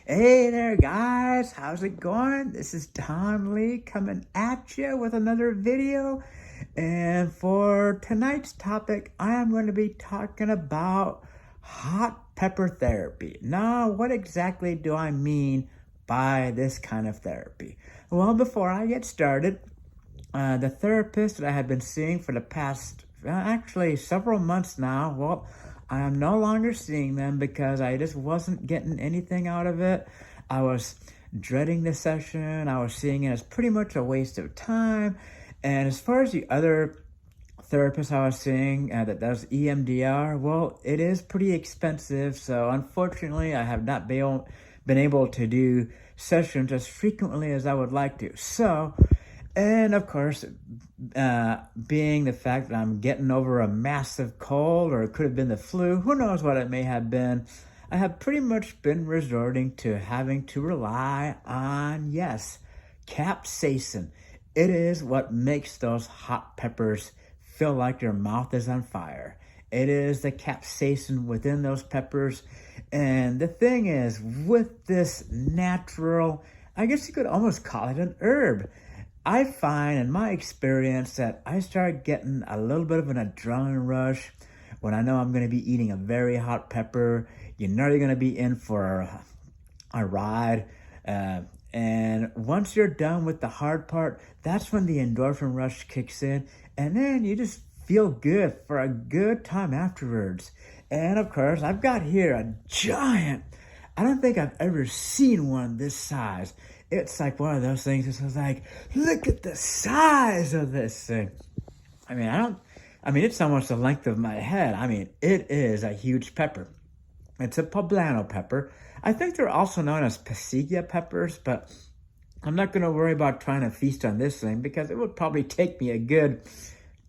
Hey there, guys. How's it going? This is Don Lee coming at you with another video. And for tonight's topic, I am going to be talking about hot pepper therapy. Now, what exactly do I mean by this kind of therapy? Well, before I get started, the therapist that I had been seeing for the past actually several months now, well, I am no longer seeing them because I just wasn't getting anything out of it. I was dreading the session. I was seeing it as pretty much a waste of time. And as far as the other therapist I was seeing that does EMDR, well, it is pretty expensive. So unfortunately, I have not been able to do sessions as frequently as I would like to. So, and of course, being the fact that I'm getting over a massive cold, or it could have been the flu, who knows what it may have been, I have pretty much been resorting to having to rely on, yes, capsaicin. It is what makes those hot peppers feel like your mouth is on fire. It is the capsaicin within those peppers. And the thing is, with this natural, I guess you could almost call it an herb, I find in my experience that I start getting a little bit of an adrenaline rush when I know I'm going to be eating a very hot pepper. You know you're going to be in for a ride. And once you're done with the hard part, that's when the endorphin rush kicks in. And then you just feel good for a good time afterwards. And of course, I've got here a giant, I don't think I've ever seen one this size. It's like one of those things. It's like, look at the size of this thing. I mean, it's almost the length of my head. I mean, it is a huge pepper. It's a poblano pepper. I think they're also known as pasilla peppers, but I'm not going to worry about trying to feast on this thing because it would probably take me a good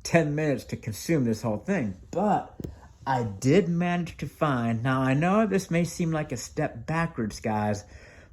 10 minutes to consume this whole thing. But I did manage to find, now I know this may seem like a step backwards, guys,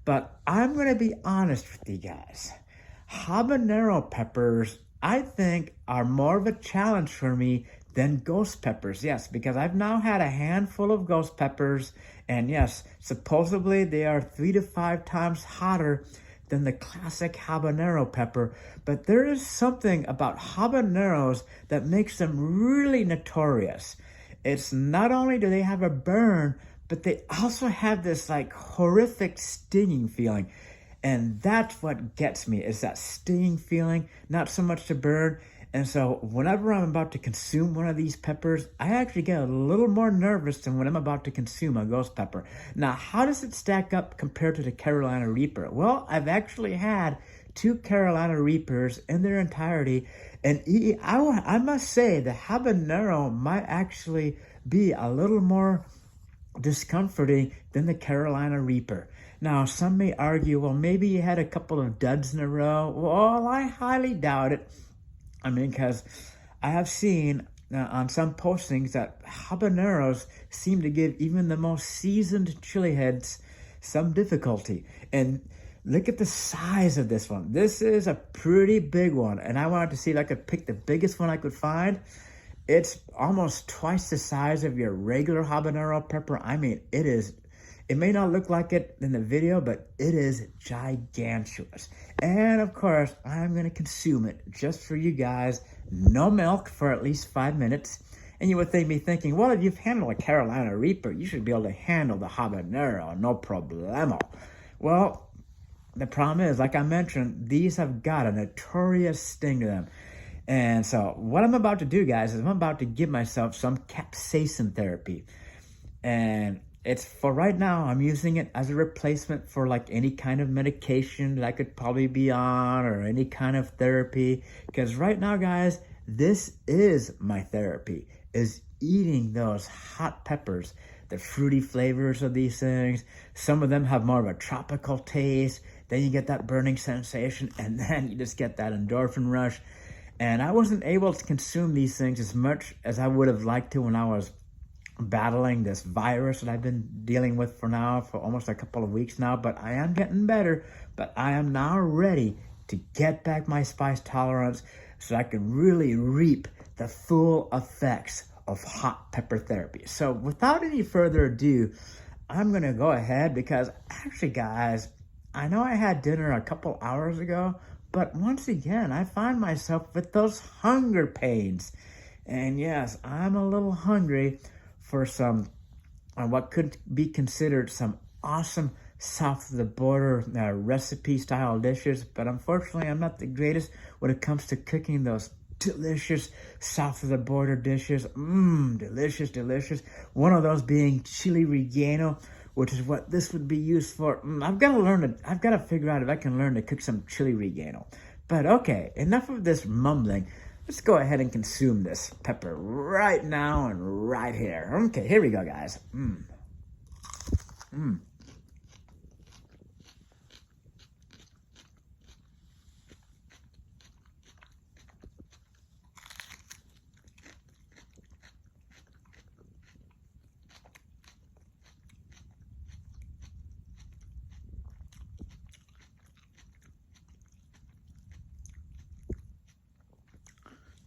but I'm going to be honest with you guys. Habanero peppers, I think, are more of a challenge for me than ghost peppers. Yes, because I've now had a handful of ghost peppers, and yes, supposedly they are 3 to 5 times hotter than the classic habanero pepper. But there is something about habaneros that makes them really notorious. It's not only do they have a burn, but they also have this like horrific stinging feeling. And that's what gets me, is that stinging feeling, not so much the burn. And so whenever I'm about to consume one of these peppers, I actually get a little more nervous than when I'm about to consume a ghost pepper. Now, how does it stack up compared to the Carolina Reaper? Well, I've actually had 2 Carolina Reapers in their entirety. And I must say the habanero might actually be a little more discomforting than the Carolina Reaper. Now, some may argue, well, maybe you had a couple of duds in a row. Well, I highly doubt it. I mean, because I have seen on some postings that habaneros seem to give even the most seasoned chili heads some difficulty. And look at the size of this one. This is a pretty big one. And I wanted to see if I could pick the biggest one I could find. It's almost twice the size of your regular habanero pepper. I mean, it may not look like it in the video, but it is gigantuous. And of course, I'm gonna consume it just for you guys. No milk for at least 5 minutes. And you would be thinking, well, if you've handled a Carolina Reaper, you should be able to handle the habanero, no problemo. Well, the problem is, like I mentioned, these have got a notorious sting to them. And so what I'm about to do, guys, is I'm about to give myself some capsaicin therapy. And it's for right now, I'm using it as a replacement for like any kind of medication that I could probably be on or any kind of therapy. Because right now, guys, this is my therapy, is eating those hot peppers, the fruity flavors of these things. Some of them have more of a tropical taste. Then you get that burning sensation, and then you just get that endorphin rush. And I wasn't able to consume these things as much as I would have liked to when I was battling this virus that I've been dealing with for almost a couple of weeks now. But I am getting better. But I am now ready to get back my spice tolerance so I can really reap the full effects of hot pepper therapy. So without any further ado, I'm going to go ahead because actually, guys, I know I had dinner a couple hours ago, but once again, I find myself with those hunger pains. And yes, I'm a little hungry for some, what could be considered some awesome south of the border recipe style dishes, but unfortunately I'm not the greatest when it comes to cooking those delicious south of the border dishes. Delicious, delicious. One of those being chili relleno, which is what this would be used for. I've got to figure out if I can learn to cook some chili relleno. But okay, enough of this mumbling. Let's go ahead and consume this pepper right now and right here. Okay, here we go, guys.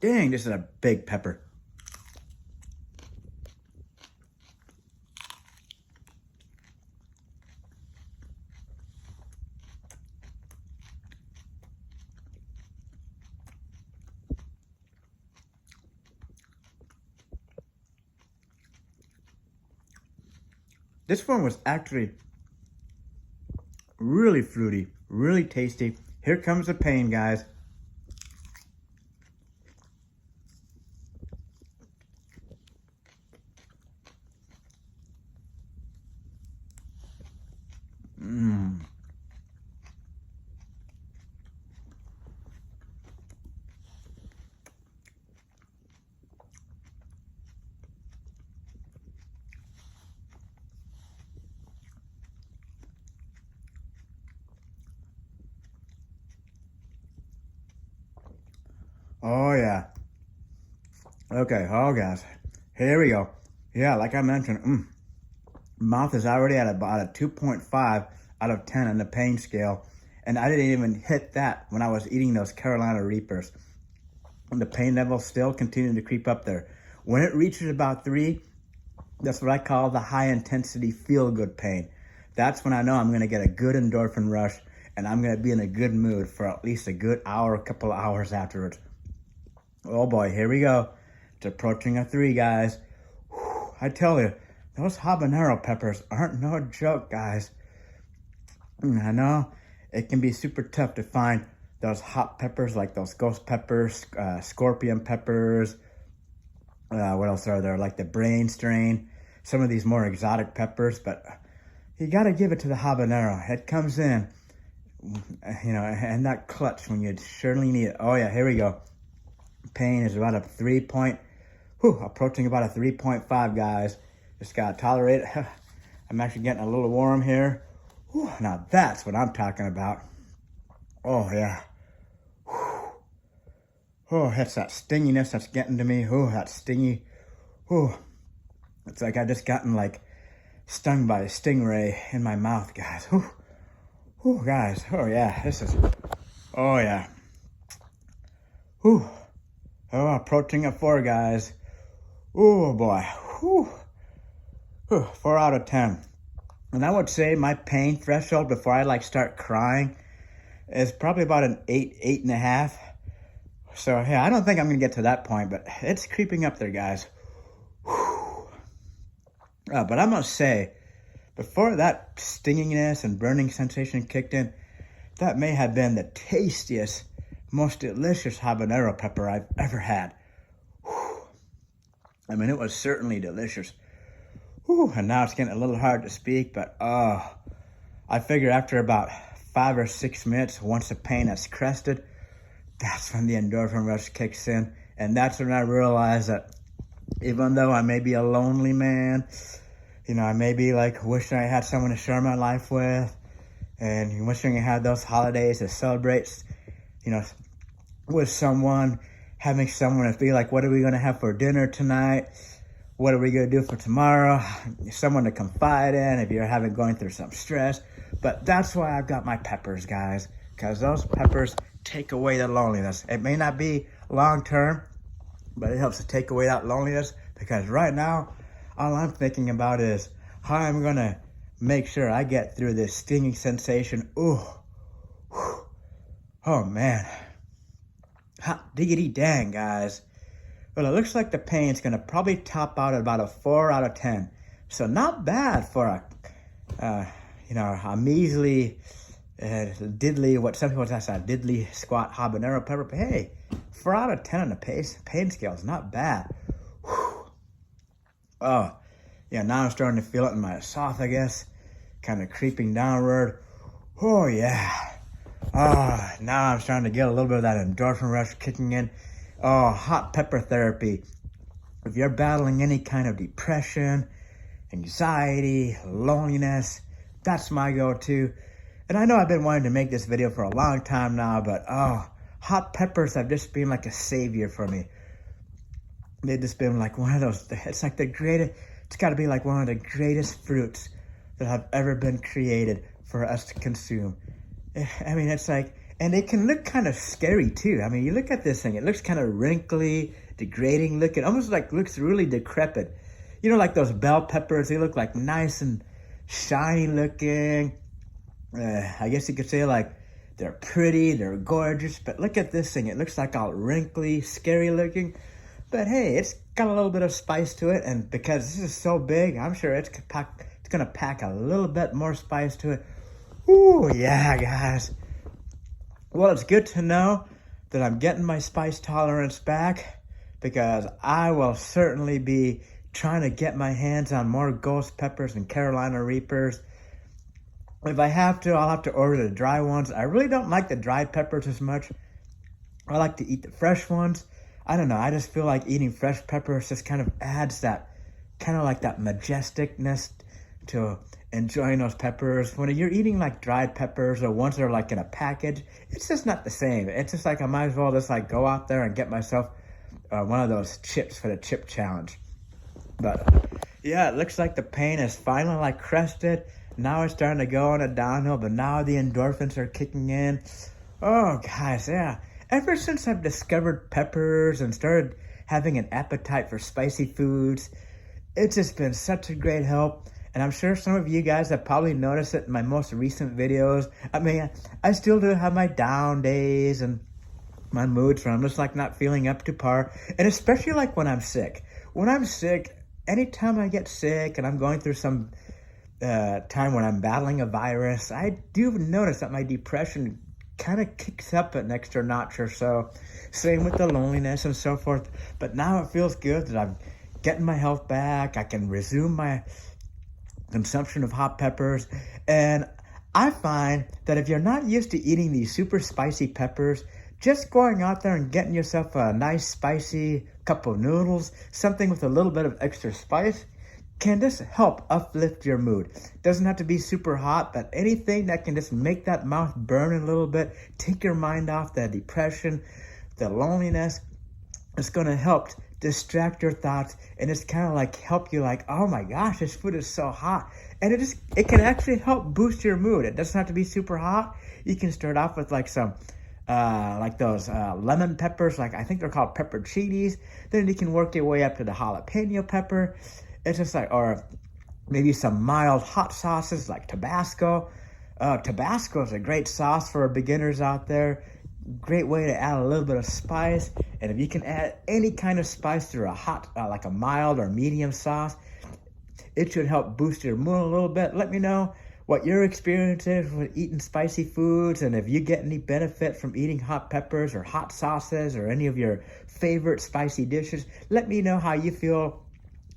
Dang, this is a big pepper. This one was actually really fruity, really tasty. Here comes the pain, guys. Oh, yeah. Okay, oh, guys. Here we go. Yeah, like I mentioned, mouth is already at about a 2.5 out of 10 on the pain scale. And I didn't even hit that when I was eating those Carolina Reapers. And the pain level still continued to creep up there. When it reaches about 3, that's what I call the high intensity feel good pain. That's when I know I'm going to get a good endorphin rush and I'm going to be in a good mood for at least a good hour, a couple of hours afterwards. Oh boy, here we go. It's approaching a 3, guys. Whew, I tell you, those habanero peppers aren't no joke, guys. I know it can be super tough to find those hot peppers like those ghost peppers, scorpion peppers. What else are there? Like the brain strain. Some of these more exotic peppers, but you got to give it to the habanero. It comes in, and that clutch when you surely need it. Oh yeah, here we go. Pain is about a approaching about a 3.5, guys. Just gotta tolerate it. I'm actually getting a little warm here. Whew, now that's what I'm talking about. Oh yeah. Whew. Oh, that's that stinginess that's getting to me. Oh, that stingy. Oh, it's like I just gotten like stung by a stingray in my mouth, guys. Oh, guys. Oh yeah, this is. Oh yeah. Whew. Oh, approaching a 4, guys. Oh boy. Whew. 4 out of 10. And I would say my pain threshold before I start crying is probably about an 8, 8.5. So yeah, I don't think I'm gonna get to that point, but it's creeping up there, guys. But I must say, before that stinginess and burning sensation kicked in, that may have been the tastiest, most delicious habanero pepper I've ever had. I mean, it was certainly delicious. And now it's getting a little hard to speak, but I figure after about 5 or 6 minutes, once the pain has crested, that's when the endorphin rush kicks in. And that's when I realize that even though I may be a lonely man, I may be wishing I had someone to share my life with, and wishing I had those holidays to celebrate, with someone, having someone to be like, what are we going to have for dinner tonight? What are we going to do for tomorrow? Someone to confide in if you're going through some stress. But that's why I've got my peppers, guys, because those peppers take away the loneliness. It may not be long term, but it helps to take away that loneliness, because right now, all I'm thinking about is how I'm going to make sure I get through this stinging sensation. Ooh, whew. Oh man, hot diggity dang, guys. Well, it looks like the pain's gonna probably top out at about a 4 out of 10. So not bad for a measly, diddly, what some people say, a diddly squat habanero pepper. But hey, 4 out of 10 on the pain scale is not bad. Whew. Oh, yeah, now I'm starting to feel it in my esophagus, kind of creeping downward. Oh, yeah. Oh, now I'm starting to get a little bit of that endorphin rush kicking in. Oh, hot pepper therapy. If you're battling any kind of depression, anxiety, loneliness, that's my go-to. And I know I've been wanting to make this video for a long time now, but hot peppers have just been like a savior for me. They've just been like one of those, it's like the greatest, it's got to be like one of the greatest fruits that have ever been created for us to consume. I mean, it's like, and they can look kind of scary too. I mean, you look at this thing, it looks kind of wrinkly, degrading looking, almost like looks really decrepit. You know, like those bell peppers, they look like nice and shiny looking. I guess you could say like they're pretty, they're gorgeous, but look at this thing. It looks like all wrinkly, scary looking. But hey, it's got a little bit of spice to it, and because this is so big, I'm sure it's gonna pack a little bit more spice to it. Ooh, yeah, guys. Well, it's good to know that I'm getting my spice tolerance back, because I will certainly be trying to get my hands on more ghost peppers and Carolina Reapers. If I have to, I'll have to order the dry ones. I really don't like the dried peppers as much. I like to eat the fresh ones. I don't know, I just feel like eating fresh peppers just kind of adds that, kind of like that majesticness to enjoying those peppers. When you're eating like dried peppers or ones that are like in a package, it's just not the same. It's just like I might as well just like go out there and get myself one of those chips for the chip challenge. But yeah, it looks like the pain is finally like crested. Now it's starting to go on a downhill, but now the endorphins are kicking in. Oh, guys, yeah. Ever since I've discovered peppers and started having an appetite for spicy foods, it's just been such a great help. And I'm sure some of you guys have probably noticed it in my most recent videos. I mean, I still do have my down days and my moods where I'm just like not feeling up to par. And especially like when I'm sick. When I'm sick, anytime I get sick and I'm going through some time when I'm battling a virus, I do notice that my depression kind of kicks up an extra notch or so. Same with the loneliness and so forth. But now it feels good that I'm getting my health back. I can resume my consumption of hot peppers. And I find that if you're not used to eating these super spicy peppers, just going out there and getting yourself a nice spicy cup of noodles, something with a little bit of extra spice, can just help uplift your mood. Doesn't have to be super hot, but anything that can just make that mouth burn a little bit, take your mind off the depression, the loneliness, it's going to help distract your thoughts, and it's kind of like help you like, oh my gosh, this food is so hot. And it can actually help boost your mood. It doesn't have to be super hot. You can start off with like some like those lemon peppers, like I think they're called pepper chilies. Then you can work your way up to the jalapeno pepper. It's just like, or maybe some mild hot sauces like Tabasco. Tabasco is a great sauce for beginners out there. Great way to add a little bit of spice. And if you can add any kind of spice through a hot, like a mild or medium sauce, it should help boost your mood a little bit. Let me know what your experience is with eating spicy foods, and if you get any benefit from eating hot peppers or hot sauces or any of your favorite spicy dishes. Let me know how you feel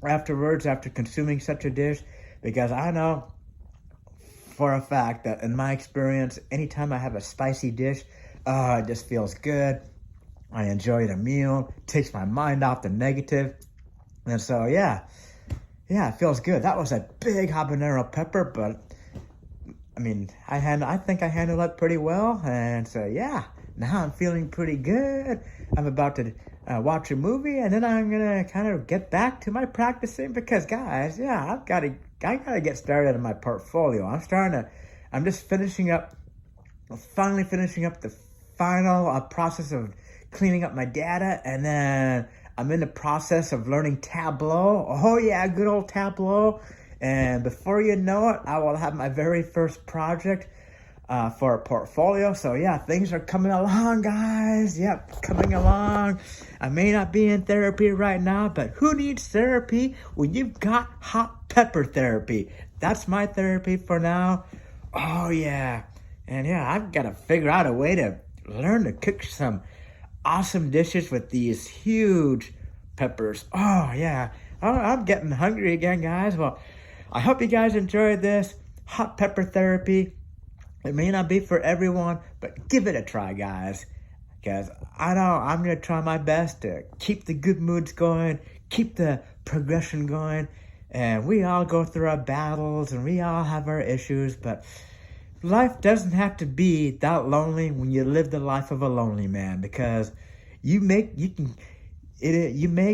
afterwards after consuming such a dish, because I know for a fact that in my experience, anytime I have a spicy dish, it just feels good. I enjoy the meal, takes my mind off the negative. And so yeah, it feels good. That was a big habanero pepper, but I mean, I think I handled it pretty well. And so yeah, now I'm feeling pretty good. I'm about to watch a movie, and then I'm gonna kind of get back to my practicing, because guys, yeah, I gotta get started on my portfolio. I'm just finally finishing up the final process of cleaning up my data, and then I'm in the process of learning Tableau. Oh yeah, good old Tableau. And before you know it, I will have my very first project for a portfolio. So yeah, things are coming along, guys. Yep, coming along. I may not be in therapy right now, but who needs therapy when you've got hot pepper therapy? That's my therapy for now. Oh yeah. And yeah, I've got to figure out a way to learn to cook some awesome dishes with these huge peppers. Oh yeah. I'm getting hungry again, guys. Well, I hope you guys enjoyed this hot pepper therapy. It may not be for everyone, but give it a try, guys. Because I know I'm going to try my best to keep the good moods going, keep the progression going. And we all go through our battles and we all have our issues, but life doesn't have to be that lonely when you live the life of a lonely man, because you make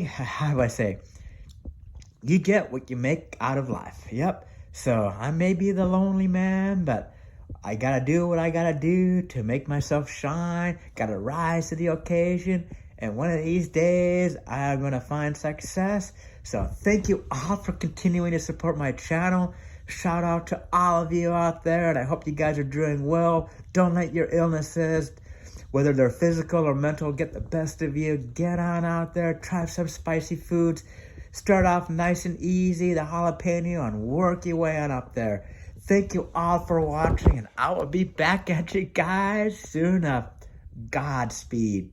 how do I say, you get what you make out of life. Yep. So I may be the lonely man, but I gotta do what I gotta do to make myself shine. Gotta rise to the occasion. And one of these days, I'm gonna find success. So thank you all for continuing to support my channel. Shout out to all of you out there, and I hope you guys are doing well. Don't let your illnesses, whether they're physical or mental, get the best of you. Get on out there, try some spicy foods. Start off nice and easy, the jalapeno, and work your way on up there. Thank you all for watching, and I will be back at you guys soon enough. Godspeed.